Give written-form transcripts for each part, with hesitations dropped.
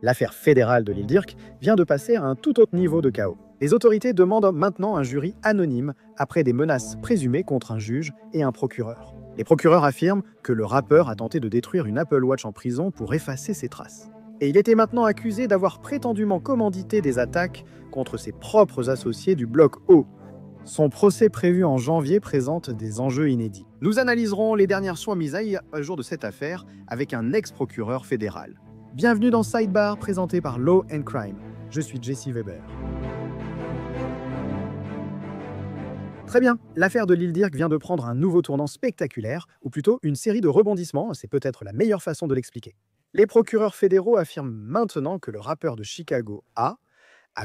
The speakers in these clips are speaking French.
L'affaire fédérale de l'île d'Irk vient de passer à un tout autre niveau de chaos. Les autorités demandent maintenant un jury anonyme après des menaces présumées contre un juge et un procureur. Les procureurs affirment que le rappeur a tenté de détruire une Apple Watch en prison pour effacer ses traces. Et il était maintenant accusé d'avoir prétendument commandité des attaques contre ses propres associés du bloc O. Son procès prévu en janvier présente des enjeux inédits. Nous analyserons les dernières soins mises à jour de cette affaire avec un ex-procureur fédéral. Bienvenue dans Sidebar, présenté par Law and Crime. Je suis Jesse Weber. Très bien, l'affaire de l'île d'Irk vient de prendre un nouveau tournant spectaculaire, ou plutôt une série de rebondissements, c'est peut-être la meilleure façon de l'expliquer. Les procureurs fédéraux affirment maintenant que le rappeur de Chicago A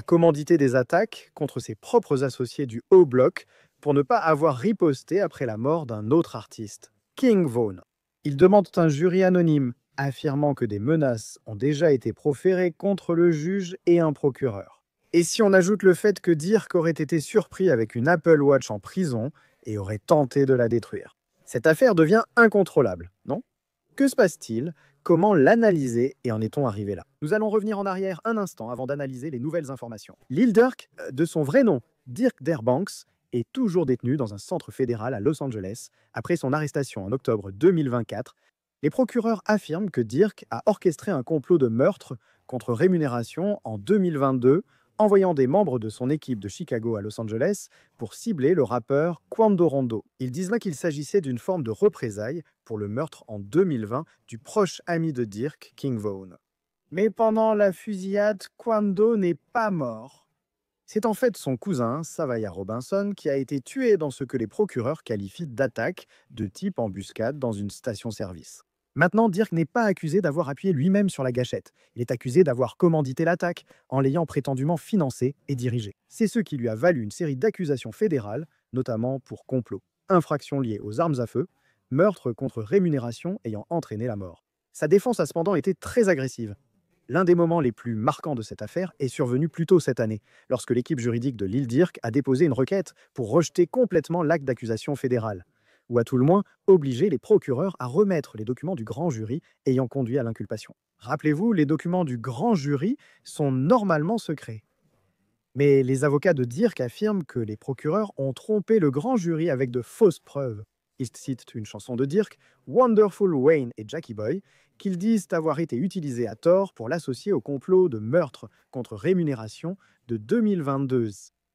commandité des attaques contre ses propres associés du O-Block pour ne pas avoir riposté après la mort d'un autre artiste, King Von. Ils demandent un jury anonyme, affirmant que des menaces ont déjà été proférées contre le juge et un procureur. Et si on ajoute le fait que Dirk aurait été surpris avec une Apple Watch en prison et aurait tenté de la détruire. Cette affaire devient incontrôlable, non ? Que se passe-t-il ? Comment l'analyser et en est-on arrivé là? Nous allons revenir en arrière un instant avant d'analyser les nouvelles informations. L'île d'Irk, de son vrai nom, Dirk Derbanks, est toujours détenu dans un centre fédéral à Los Angeles après son arrestation en octobre 2024. Les procureurs affirment que Dirk a orchestré un complot de meurtre contre rémunération en 2022, envoyant des membres de son équipe de Chicago à Los Angeles pour cibler le rappeur Quando Rondo. Ils disent là qu'il s'agissait d'une forme de représailles pour le meurtre en 2020 du proche ami de Dirk, King Von. Mais pendant la fusillade, Quando n'est pas mort. C'est en fait son cousin, Savaya Robinson, qui a été tué dans ce que les procureurs qualifient d'attaque de type embuscade dans une station-service. Maintenant, Dirk n'est pas accusé d'avoir appuyé lui-même sur la gâchette. Il est accusé d'avoir commandité l'attaque, en l'ayant prétendument financée et dirigée. C'est ce qui lui a valu une série d'accusations fédérales, notamment pour complot, infractions liées aux armes à feu, meurtre contre rémunération ayant entraîné la mort. Sa défense a cependant été très agressive. L'un des moments les plus marquants de cette affaire est survenu plus tôt cette année, lorsque l'équipe juridique de l'île d'Irk a déposé une requête pour rejeter complètement l'acte d'accusation fédérale, ou à tout le moins obliger les procureurs à remettre les documents du grand jury ayant conduit à l'inculpation. Rappelez-vous, les documents du grand jury sont normalement secrets. Mais les avocats de Dirk affirment que les procureurs ont trompé le grand jury avec de fausses preuves. Ils citent une chanson de Dirk, Wonderful Wayne et Jackie Boy, qu'ils disent avoir été utilisés à tort pour l'associer au complot de meurtre contre rémunération de 2022.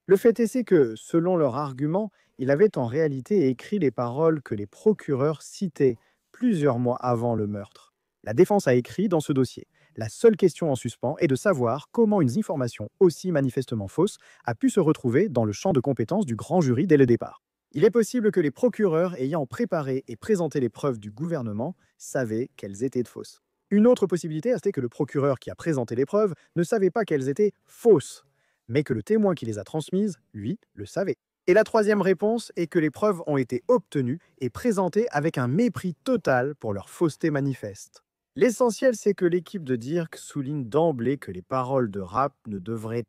Le fait est que, selon leur argument, il avait en réalité écrit les paroles que les procureurs citaient plusieurs mois avant le meurtre. La défense a écrit dans ce dossier. La seule question en suspens est de savoir comment une information aussi manifestement fausse a pu se retrouver dans le champ de compétences du grand jury dès le départ. Il est possible que les procureurs ayant préparé et présenté les preuves du gouvernement savaient qu'elles étaient fausses. Une autre possibilité, c'était que le procureur qui a présenté les preuves ne savait pas qu'elles étaient fausses, mais que le témoin qui les a transmises, lui, le savait. Et la troisième réponse est que les preuves ont été obtenues et présentées avec un mépris total pour leur fausseté manifeste. L'essentiel, c'est que l'équipe de Dirk souligne d'emblée que les paroles de rap ne devraient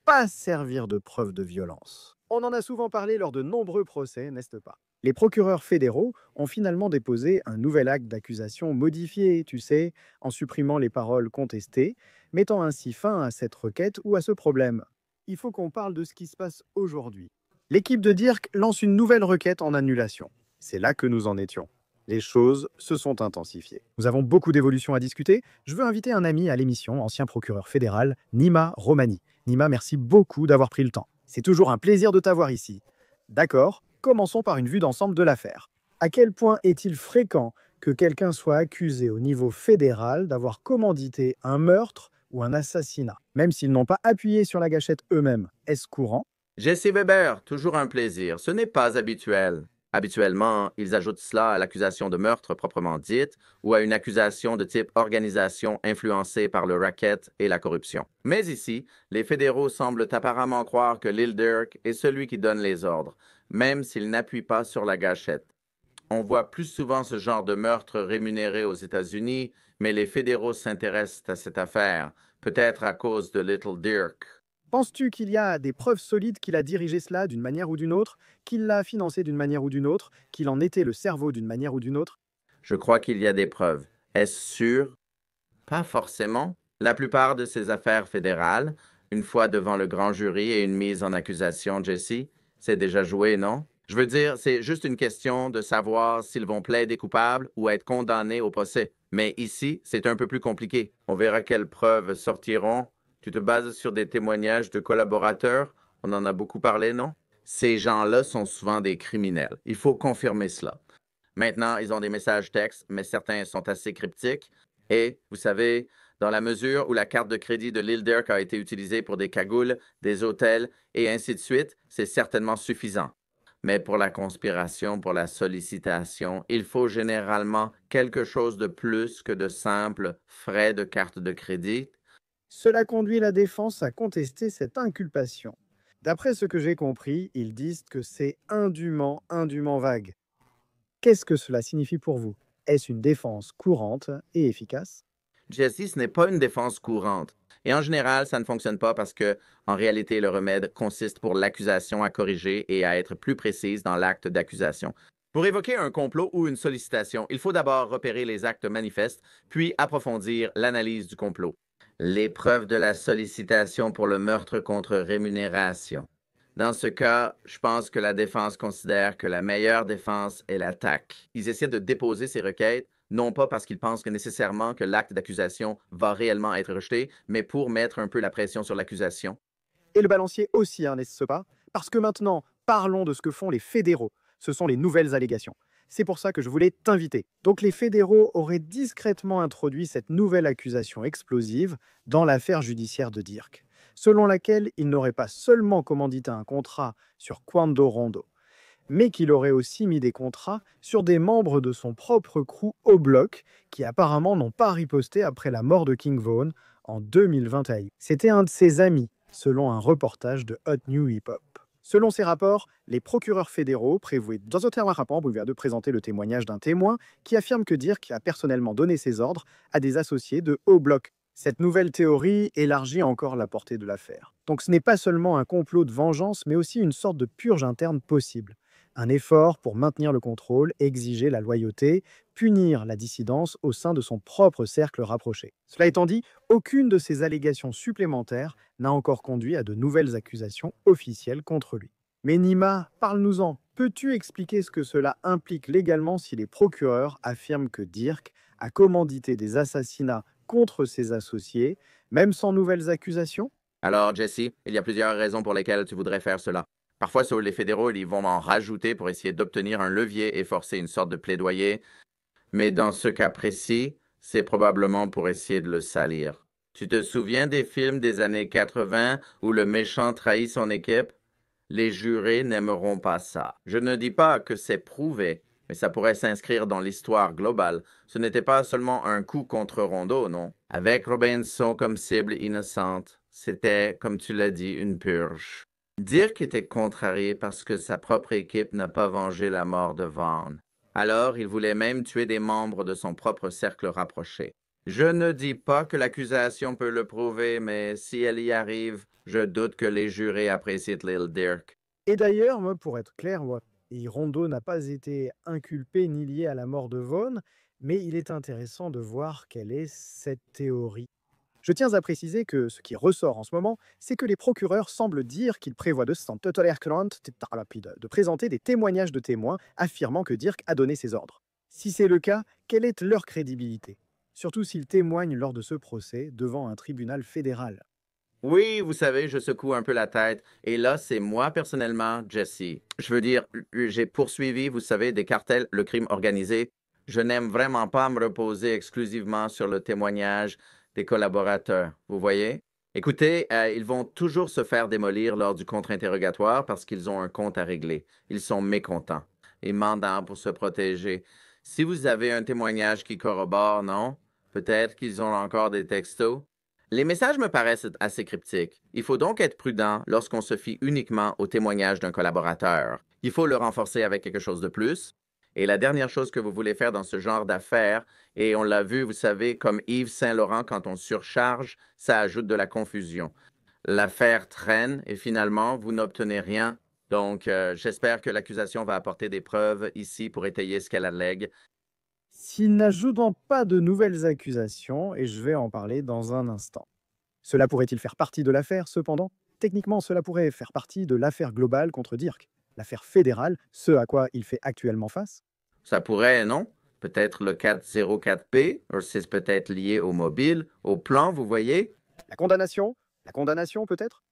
pas servir de preuve de violence. On en a souvent parlé lors de nombreux procès, n'est-ce pas? Les procureurs fédéraux ont finalement déposé un nouvel acte d'accusation modifié, en supprimant les paroles contestées, mettant ainsi fin à cette requête ou à ce problème. Il faut qu'on parle de ce qui se passe aujourd'hui. L'équipe de Dirk lance une nouvelle requête en annulation. C'est là que nous en étions. Les choses se sont intensifiées. Nous avons beaucoup d'évolutions à discuter. Je veux inviter un ami à l'émission, ancien procureur fédéral, Nima Romani. Nima, merci beaucoup d'avoir pris le temps. C'est toujours un plaisir de t'avoir ici. D'accord, commençons par une vue d'ensemble de l'affaire. À quel point est-il fréquent que quelqu'un soit accusé au niveau fédéral d'avoir commandité un meurtre ou un assassinat, même s'ils n'ont pas appuyé sur la gâchette eux-mêmes? Est-ce courant? Jesse Weber, toujours un plaisir. Ce n'est pas habituel. Habituellement, ils ajoutent cela à l'accusation de meurtre proprement dite ou à une accusation de type organisation influencée par le racket et la corruption. Mais ici, les fédéraux semblent apparemment croire que Lil Durk est celui qui donne les ordres, même s'il n'appuie pas sur la gâchette. On voit plus souvent ce genre de meurtre rémunéré aux États-Unis, mais les fédéraux s'intéressent à cette affaire, peut-être à cause de Little Dirk. Penses-tu qu'il y a des preuves solides qu'il a dirigé cela d'une manière ou d'une autre, qu'il l'a financé d'une manière ou d'une autre, qu'il en était le cerveau d'une manière ou d'une autre? Je crois qu'il y a des preuves. Est-ce sûr? Pas forcément. La plupart de ces affaires fédérales, une fois devant le grand jury et une mise en accusation, Jesse, c'est déjà joué, non? Je veux dire, c'est juste une question de savoir s'ils vont plaider coupables ou être condamnés au procès. Mais ici, c'est un peu plus compliqué. On verra quelles preuves sortiront. Tu te bases sur des témoignages de collaborateurs. On en a beaucoup parlé, non? Ces gens-là sont souvent des criminels. Il faut confirmer cela. Maintenant, ils ont des messages textes, mais certains sont assez cryptiques. Et, vous savez, dans la mesure où la carte de crédit de Lil Durk a été utilisée pour des cagoules, des hôtels et ainsi de suite, c'est certainement suffisant. Mais pour la conspiration, pour la sollicitation, il faut généralement quelque chose de plus que de simples frais de carte de crédit. Cela conduit la défense à contester cette inculpation. D'après ce que j'ai compris, ils disent que c'est indûment vague. Qu'est-ce que cela signifie pour vous? Est-ce une défense courante et efficace? Jesse, ce n'est pas une défense courante. Et en général, ça ne fonctionne pas parce que, en réalité, le remède consiste pour l'accusation à corriger et à être plus précise dans l'acte d'accusation. Pour évoquer un complot ou une sollicitation, il faut d'abord repérer les actes manifestes, puis approfondir l'analyse du complot. Les preuves de la sollicitation pour le meurtre contre rémunération. Dans ce cas, je pense que la défense considère que la meilleure défense est l'attaque. Ils essaient de déposer ces requêtes non pas parce qu'ils pensent que nécessairement que l'acte d'accusation va réellement être rejeté, mais pour mettre un peu la pression sur l'accusation. Et le balancier aussi, hein, n'est-ce pas? Parce que maintenant, parlons de ce que font les fédéraux. Ce sont les nouvelles allégations. C'est pour ça que je voulais t'inviter. Donc les fédéraux auraient discrètement introduit cette nouvelle accusation explosive dans l'affaire judiciaire de Dirk, selon laquelle il n'aurait pas seulement commandité un contrat sur Quando Rondo, mais qu'il aurait aussi mis des contrats sur des membres de son propre crew au bloc, qui apparemment n'ont pas riposté après la mort de King Von en 2021. C'était un de ses amis, selon un reportage de Hot New Hip Hop. Selon ces rapports, les procureurs fédéraux prévoyaient dans un terme rapport de présenter le témoignage d'un témoin qui affirme que Dirk a personnellement donné ses ordres à des associés de haut bloc. Cette nouvelle théorie élargit encore la portée de l'affaire. Donc ce n'est pas seulement un complot de vengeance, mais aussi une sorte de purge interne possible. Un effort pour maintenir le contrôle, exiger la loyauté, punir la dissidence au sein de son propre cercle rapproché. Cela étant dit, aucune de ces allégations supplémentaires n'a encore conduit à de nouvelles accusations officielles contre lui. Mais Nima, parle-nous-en. Peux-tu expliquer ce que cela implique légalement si les procureurs affirment que Dirk a commandité des assassinats contre ses associés, même sans nouvelles accusations? Alors, Jesse, il y a plusieurs raisons pour lesquelles tu voudrais faire cela. Parfois, sur les fédéraux, ils vont en rajouter pour essayer d'obtenir un levier et forcer une sorte de plaidoyer. Mais dans ce cas précis, c'est probablement pour essayer de le salir. Tu te souviens des films des années 80 où le méchant trahit son équipe? Les jurés n'aimeront pas ça. Je ne dis pas que c'est prouvé, mais ça pourrait s'inscrire dans l'histoire globale. Ce n'était pas seulement un coup contre Rondo, non. Avec Robinson comme cible innocente, c'était, comme tu l'as dit, une purge. Dire qu'il était contrarié parce que sa propre équipe n'a pas vengé la mort de Vaughn. Alors, il voulait même tuer des membres de son propre cercle rapproché. Je ne dis pas que l'accusation peut le prouver, mais si elle y arrive, je doute que les jurés apprécient Lil Dirk. Et d'ailleurs, moi, pour être clair, Rondo n'a pas été inculpé ni lié à la mort de Vaughn, mais il est intéressant de voir quelle est cette théorie. Je tiens à préciser que ce qui ressort en ce moment, c'est que les procureurs semblent dire qu'ils prévoient de présenter des témoignages de témoins affirmant que Dirk a donné ses ordres. Si c'est le cas, quelle est leur crédibilité? Surtout s'ils témoignent lors de ce procès devant un tribunal fédéral. Oui, vous savez, je secoue un peu la tête. Et là, c'est moi personnellement, Jesse. Je veux dire, j'ai poursuivi, vous savez, des cartels, le crime organisé. Je n'aime vraiment pas me reposer exclusivement sur le témoignage des collaborateurs. Vous voyez? Écoutez, ils vont toujours se faire démolir lors du contre-interrogatoire parce qu'ils ont un compte à régler. Ils sont mécontents et mandants pour se protéger. Si vous avez un témoignage qui corrobore, non? Peut-être qu'ils ont encore des textos. Les messages me paraissent assez cryptiques. Il faut donc être prudent lorsqu'on se fie uniquement au témoignage d'un collaborateur. Il faut le renforcer avec quelque chose de plus. Et la dernière chose que vous voulez faire dans ce genre d'affaires, et on l'a vu, vous savez, comme Yves Saint-Laurent, quand on surcharge, ça ajoute de la confusion. L'affaire traîne et finalement, vous n'obtenez rien. Donc, j'espère que l'accusation va apporter des preuves ici pour étayer ce qu'elle allègue. S'ils n'ajoutent pas de nouvelles accusations, et je vais en parler dans un instant. Cela pourrait-il faire partie de l'affaire, cependant? Techniquement, cela pourrait faire partie de l'affaire globale contre Dirk, l'affaire fédérale, ce à quoi il fait actuellement face. Ça pourrait, non? Peut-être le 404P, ou c'est peut-être lié au mobile, au plan, vous voyez? La condamnation? La condamnation, peut-être?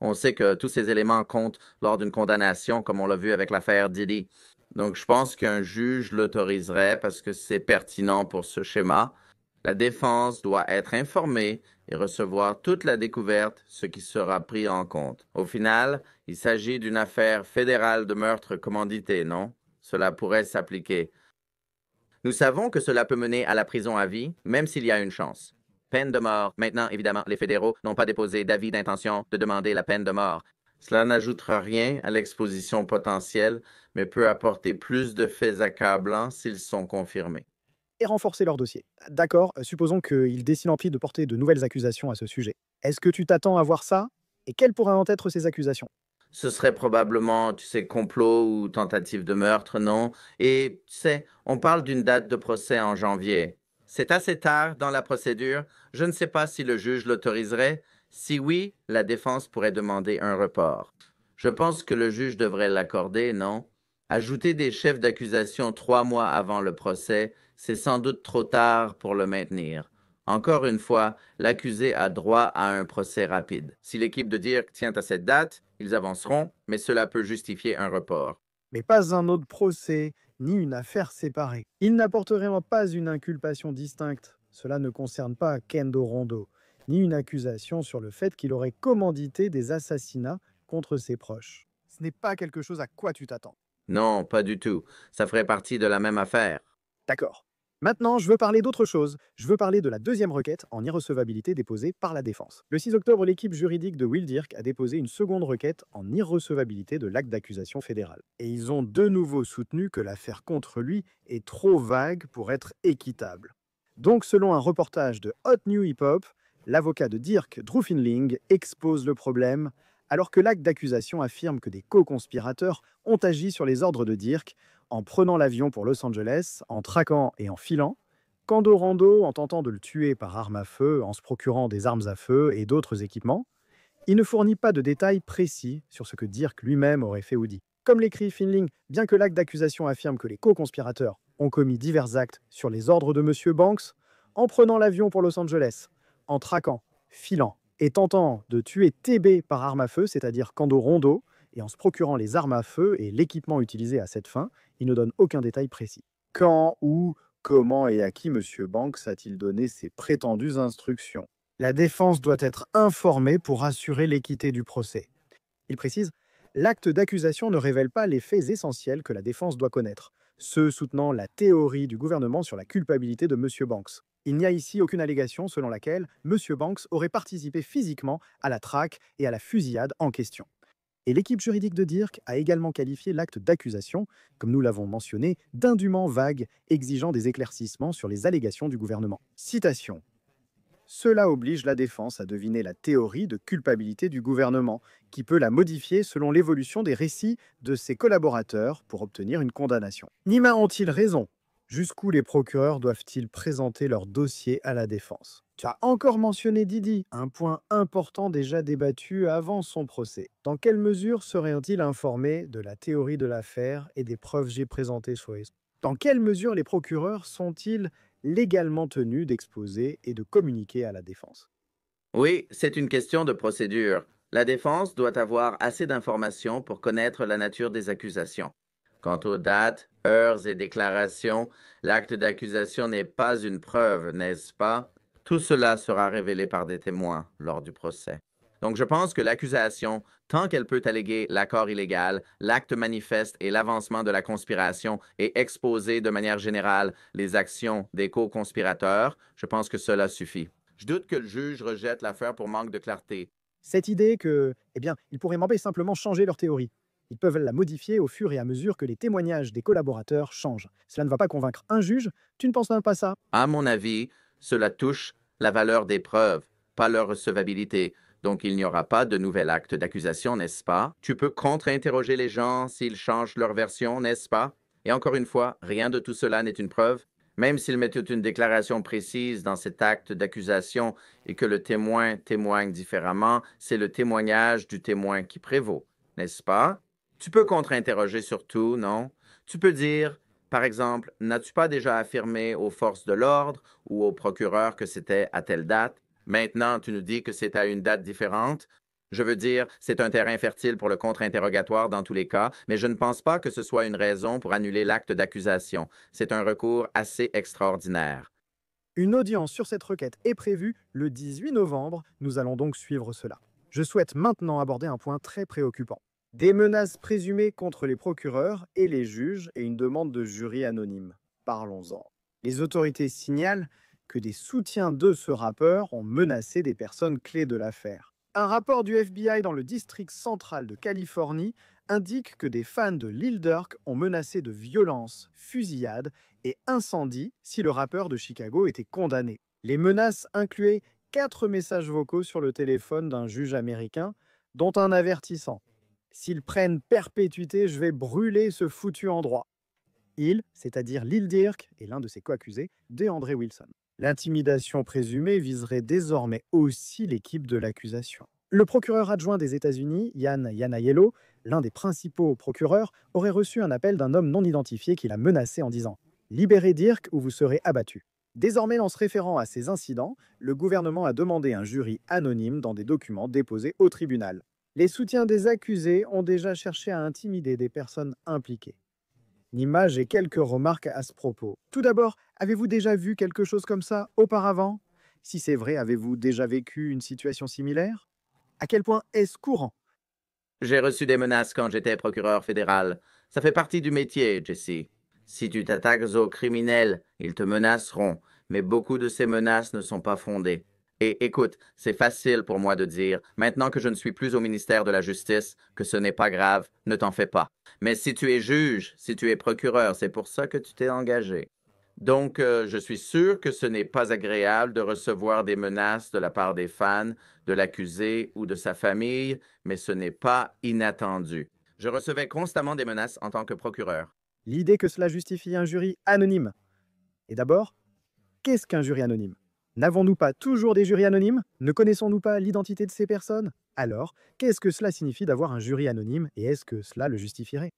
On sait que tous ces éléments comptent lors d'une condamnation, comme on l'a vu avec l'affaire Diddy. Donc, je pense qu'un juge l'autoriserait parce que c'est pertinent pour ce schéma. La défense doit être informée et recevoir toute la découverte, ce qui sera pris en compte. Au final, il s'agit d'une affaire fédérale de meurtre commandité, non? Cela pourrait s'appliquer. Nous savons que cela peut mener à la prison à vie, même s'il y a une chance. Peine de mort. Maintenant, évidemment, les fédéraux n'ont pas déposé d'avis d'intention de demander la peine de mort. Cela n'ajoutera rien à l'exposition potentielle, mais peut apporter plus de faits accablants s'ils sont confirmés. Et renforcer leur dossier. D'accord, supposons qu'ils décident ensuite de porter de nouvelles accusations à ce sujet. Est-ce que tu t'attends à voir ça? Et quelles pourraient en être ces accusations? Ce serait probablement, tu sais, complot ou tentative de meurtre, non? Et, tu sais, on parle d'une date de procès en janvier. C'est assez tard dans la procédure. Je ne sais pas si le juge l'autoriserait. Si oui, la défense pourrait demander un report. Je pense que le juge devrait l'accorder, non? Ajouter des chefs d'accusation 3 mois avant le procès, c'est sans doute trop tard pour le maintenir. Encore une fois, l'accusé a droit à un procès rapide. Si l'équipe de Dirk tient à cette date, ils avanceront, mais cela peut justifier un report. Mais pas un autre procès, ni une affaire séparée. Il n'apporterait pas une inculpation distincte. Cela ne concerne pas Kendo Rondo, ni une accusation sur le fait qu'il aurait commandité des assassinats contre ses proches. Ce n'est pas quelque chose à quoi tu t'attends. Non, pas du tout. Ça ferait partie de la même affaire. D'accord. Maintenant, je veux parler d'autre chose. Je veux parler de la deuxième requête en irrecevabilité déposée par la défense. Le 6 octobre, l'équipe juridique de Will Dirk a déposé une seconde requête en irrecevabilité de l'acte d'accusation fédéral. Et ils ont de nouveau soutenu que l'affaire contre lui est trop vague pour être équitable. Donc, selon un reportage de Hot New Hip Hop, l'avocat de Dirk, Drew Finling, expose le problème alors que l'acte d'accusation affirme que des co-conspirateurs ont agi sur les ordres de Dirk en prenant l'avion pour Los Angeles, en traquant et en filant, Kando Rando en tentant de le tuer par arme à feu, en se procurant des armes à feu et d'autres équipements. Il ne fournit pas de détails précis sur ce que Dirk lui-même aurait fait ou dit. Comme l'écrit Finling, bien que l'acte d'accusation affirme que les co-conspirateurs ont commis divers actes sur les ordres de M. Banks, en prenant l'avion pour Los Angeles, en traquant, filant et tentant de tuer TB par arme à feu, c'est-à-dire Kando Rondo, et en se procurant les armes à feu et l'équipement utilisé à cette fin, il ne donne aucun détail précis. Quand, où, comment et à qui M. Banks a-t-il donné ses prétendues instructions? La défense doit être informée pour assurer l'équité du procès. Il précise, l'acte d'accusation ne révèle pas les faits essentiels que la défense doit connaître, ceux soutenant la théorie du gouvernement sur la culpabilité de M. Banks. Il n'y a ici aucune allégation selon laquelle M. Banks aurait participé physiquement à la traque et à la fusillade en question. Et l'équipe juridique de Dirk a également qualifié l'acte d'accusation, comme nous l'avons mentionné, d'indûment vague, exigeant des éclaircissements sur les allégations du gouvernement. Citation. Cela oblige la défense à deviner la théorie de culpabilité du gouvernement, qui peut la modifier selon l'évolution des récits de ses collaborateurs pour obtenir une condamnation. Nima ont-ils raison? Jusqu'où les procureurs doivent-ils présenter leur dossier à la défense? Tu as encore mentionné Didi, un point important déjà débattu avant son procès. Dans quelle mesure seraient-ils informés de la théorie de l'affaire et des preuves que j'ai présentées sur les... Dans quelle mesure les procureurs sont-ils légalement tenus d'exposer et de communiquer à la défense? Oui, c'est une question de procédure. La défense doit avoir assez d'informations pour connaître la nature des accusations. Quant aux dates, heures et déclarations, l'acte d'accusation n'est pas une preuve, n'est-ce pas? Tout cela sera révélé par des témoins lors du procès. Donc je pense que l'accusation, tant qu'elle peut alléguer l'accord illégal, l'acte manifeste et l'avancement de la conspiration et exposer de manière générale les actions des co-conspirateurs, je pense que cela suffit. Je doute que le juge rejette l'affaire pour manque de clarté. Cette idée que, eh bien, ils pourraient simplement changer leur théorie. Ils peuvent la modifier au fur et à mesure que les témoignages des collaborateurs changent. Cela ne va pas convaincre un juge. Tu ne penses même pas ça? À mon avis, cela touche la valeur des preuves, pas leur recevabilité. Donc il n'y aura pas de nouvel acte d'accusation, n'est-ce pas? Tu peux contre-interroger les gens s'ils changent leur version, n'est-ce pas? Et encore une fois, rien de tout cela n'est une preuve. Même s'il met toute une déclaration précise dans cet acte d'accusation et que le témoin témoigne différemment, c'est le témoignage du témoin qui prévaut, n'est-ce pas? Tu peux contre-interroger sur tout, non? Tu peux dire, par exemple, n'as-tu pas déjà affirmé aux forces de l'ordre ou au procureur que c'était à telle date? Maintenant, tu nous dis que c'est à une date différente. Je veux dire, c'est un terrain fertile pour le contre-interrogatoire dans tous les cas, mais je ne pense pas que ce soit une raison pour annuler l'acte d'accusation. C'est un recours assez extraordinaire. Une audience sur cette requête est prévue le 18 novembre. Nous allons donc suivre cela. Je souhaite maintenant aborder un point très préoccupant. Des menaces présumées contre les procureurs et les juges et une demande de jury anonyme. Parlons-en. Les autorités signalent que des soutiens de ce rappeur ont menacé des personnes clés de l'affaire. Un rapport du FBI dans le district central de Californie indique que des fans de Lil Durk ont menacé de violences, fusillades et incendie si le rappeur de Chicago était condamné. Les menaces incluaient 4 messages vocaux sur le téléphone d'un juge américain, dont un avertissant. S'ils prennent perpétuité, je vais brûler ce foutu endroit. Il, c'est-à-dire Lil Durk, et l'un de ses co-accusés, DeAndre Wilson. L'intimidation présumée viserait désormais aussi l'équipe de l'accusation. Le procureur adjoint des États-Unis, Yann Yanaiello, l'un des principaux procureurs, aurait reçu un appel d'un homme non identifié qui l'a menacé en disant « Libérez Dirk ou vous serez abattu ». Désormais, en se référant à ces incidents, le gouvernement a demandé un jury anonyme dans des documents déposés au tribunal. Les soutiens des accusés ont déjà cherché à intimider des personnes impliquées. Nima, j'ai quelques remarques à ce propos. Tout d'abord, avez-vous déjà vu quelque chose comme ça auparavant? Si c'est vrai, avez-vous déjà vécu une situation similaire? À quel point est-ce courant? J'ai reçu des menaces quand j'étais procureur fédéral. Ça fait partie du métier, Jesse. Si tu t'attaques aux criminels, ils te menaceront, mais beaucoup de ces menaces ne sont pas fondées. Et écoute, c'est facile pour moi de dire, maintenant que je ne suis plus au ministère de la Justice, que ce n'est pas grave, ne t'en fais pas. Mais si tu es juge, si tu es procureur, c'est pour ça que tu t'es engagé. Donc, je suis sûr que ce n'est pas agréable de recevoir des menaces de la part des fans, de l'accusé ou de sa famille, mais ce n'est pas inattendu. Je recevais constamment des menaces en tant que procureur. L'idée que cela justifie un jury anonyme. Et d'abord, qu'est-ce qu'un jury anonyme? N'avons-nous pas toujours des jurys anonymes? Ne connaissons-nous pas l'identité de ces personnes? Alors, qu'est-ce que cela signifie d'avoir un jury anonyme et est-ce que cela le justifierait?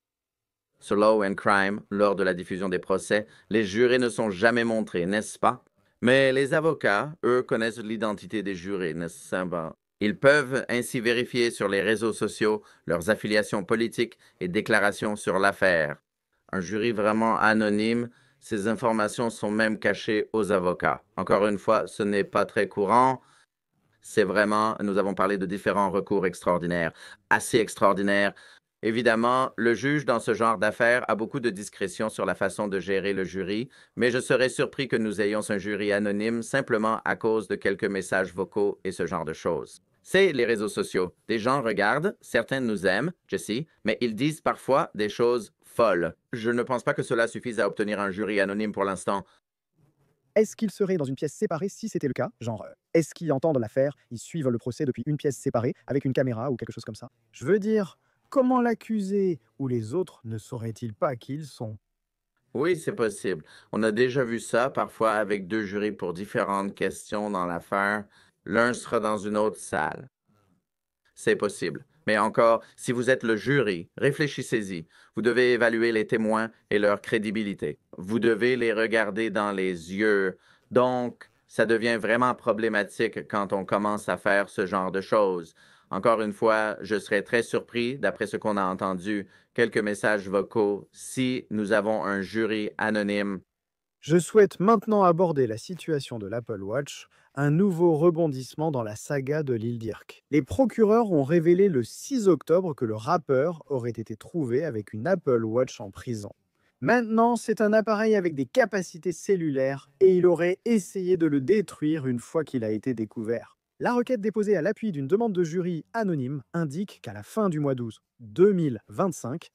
Sur Law and Crime, lors de la diffusion des procès, les jurés ne sont jamais montrés, n'est-ce pas? Mais les avocats, eux, connaissent l'identité des jurés, n'est-ce pas? Ils peuvent ainsi vérifier sur les réseaux sociaux leurs affiliations politiques et déclarations sur l'affaire. Un jury vraiment anonyme, ces informations sont même cachées aux avocats. Encore une fois, ce n'est pas très courant. C'est vraiment, nous avons parlé de différents recours extraordinaires, assez extraordinaires. Évidemment, le juge dans ce genre d'affaires a beaucoup de discrétion sur la façon de gérer le jury, mais je serais surpris que nous ayons un jury anonyme simplement à cause de quelques messages vocaux et ce genre de choses. C'est les réseaux sociaux. Des gens regardent, certains nous aiment, Jesse, mais ils disent parfois des choses folles. Je ne pense pas que cela suffise à obtenir un jury anonyme pour l'instant. Est-ce qu'ils seraient dans une pièce séparée si c'était le cas? Genre, est-ce qu'ils entendent l'affaire, ils suivent le procès depuis une pièce séparée, avec une caméra ou quelque chose comme ça? Je veux dire, comment l'accusé ou les autres ne sauraient-ils pas qui ils sont? Oui, c'est possible. On a déjà vu ça, parfois avec deux jurys pour différentes questions dans l'affaire. L'un sera dans une autre salle. C'est possible. Mais encore, si vous êtes le jury, réfléchissez-y. Vous devez évaluer les témoins et leur crédibilité. Vous devez les regarder dans les yeux. Donc, ça devient vraiment problématique quand on commence à faire ce genre de choses. Encore une fois, je serais très surpris, d'après ce qu'on a entendu, quelques messages vocaux, si nous avons un jury anonyme. Je souhaite maintenant aborder la situation de l'Apple Watch, un nouveau rebondissement dans la saga de Lil Durk. Les procureurs ont révélé le 6 octobre que le rappeur aurait été trouvé avec une Apple Watch en prison. Maintenant, c'est un appareil avec des capacités cellulaires et il aurait essayé de le détruire une fois qu'il a été découvert. La requête déposée à l'appui d'une demande de jury anonyme indique qu'à la fin du mois d'août 2025,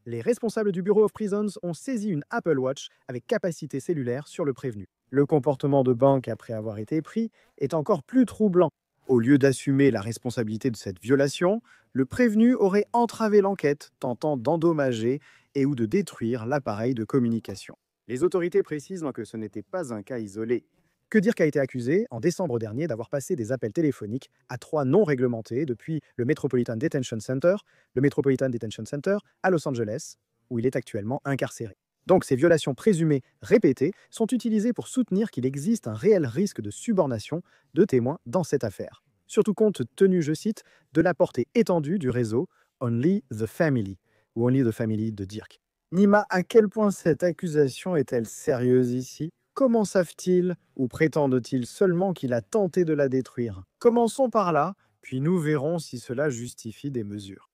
les responsables du Bureau of Prisons ont saisi une Apple Watch avec capacité cellulaire sur le prévenu. Le comportement de Bank après avoir été pris est encore plus troublant. Au lieu d'assumer la responsabilité de cette violation, le prévenu aurait entravé l'enquête, tentant d'endommager et ou de détruire l'appareil de communication. Les autorités précisent que ce n'était pas un cas isolé. Que dire qu'a été accusé en décembre dernier d'avoir passé des appels téléphoniques à 3 non réglementés depuis le Metropolitan Detention Center à Los Angeles, où il est actuellement incarcéré. Donc ces violations présumées répétées sont utilisées pour soutenir qu'il existe un réel risque de subornation de témoins dans cette affaire. Surtout compte tenu, je cite, de la portée étendue du réseau Only the Family, ou Only the Family de Dirk. Nima, à quel point cette accusation est-elle sérieuse ici? Comment savent-ils ou prétendent-ils seulement qu'il a tenté de la détruire? Commençons par là, puis nous verrons si cela justifie des mesures.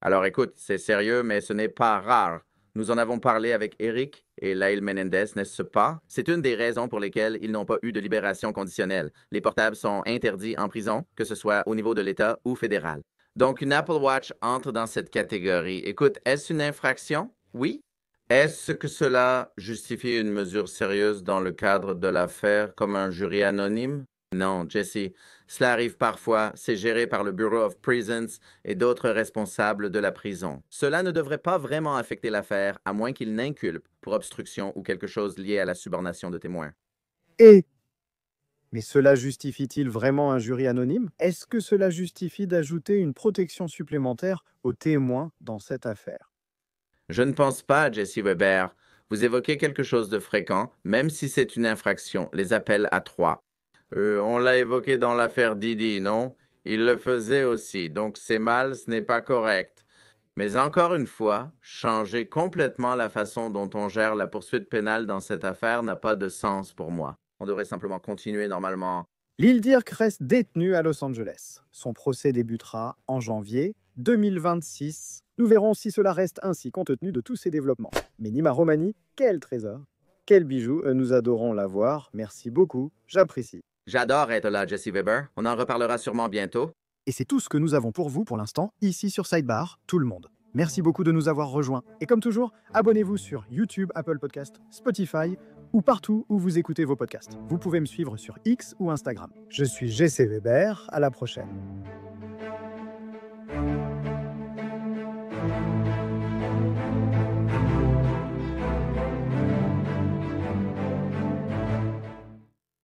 Alors écoute, c'est sérieux, mais ce n'est pas rare. Nous en avons parlé avec Eric et Lael Menendez, n'est-ce pas? C'est une des raisons pour lesquelles ils n'ont pas eu de libération conditionnelle. Les portables sont interdits en prison, que ce soit au niveau de l'État ou fédéral. Donc une Apple Watch entre dans cette catégorie. Écoute, est-ce une infraction? Oui. Est-ce que cela justifie une mesure sérieuse dans le cadre de l'affaire comme un jury anonyme? Non, Jesse. Cela arrive parfois, c'est géré par le Bureau of Prisons et d'autres responsables de la prison. Cela ne devrait pas vraiment affecter l'affaire, à moins qu'il n'inculpe pour obstruction ou quelque chose lié à la subornation de témoins. Et mais cela justifie-t-il vraiment un jury anonyme? Est-ce que cela justifie d'ajouter une protection supplémentaire aux témoins dans cette affaire? Je ne pense pas, Jesse Weber. Vous évoquez quelque chose de fréquent, même si c'est une infraction, les appels à trois. On l'a évoqué dans l'affaire Didi, non? Il le faisait aussi, donc c'est mal, ce n'est pas correct. Mais encore une fois, changer complètement la façon dont on gère la poursuite pénale dans cette affaire n'a pas de sens pour moi. On devrait simplement continuer normalement. Lil Dirk reste détenu à Los Angeles. Son procès débutera en janvier 2026. Nous verrons si cela reste ainsi compte tenu de tous ces développements. Mais Nima Romani, quel trésor, quel bijou, nous adorons l'avoir. Merci beaucoup, j'apprécie. J'adore être là, Jesse Weber. On en reparlera sûrement bientôt. Et c'est tout ce que nous avons pour vous pour l'instant, ici sur Sidebar, tout le monde. Merci beaucoup de nous avoir rejoints. Et comme toujours, abonnez-vous sur YouTube, Apple Podcast, Spotify ou partout où vous écoutez vos podcasts. Vous pouvez me suivre sur X ou Instagram. Je suis GC Weber, à la prochaine.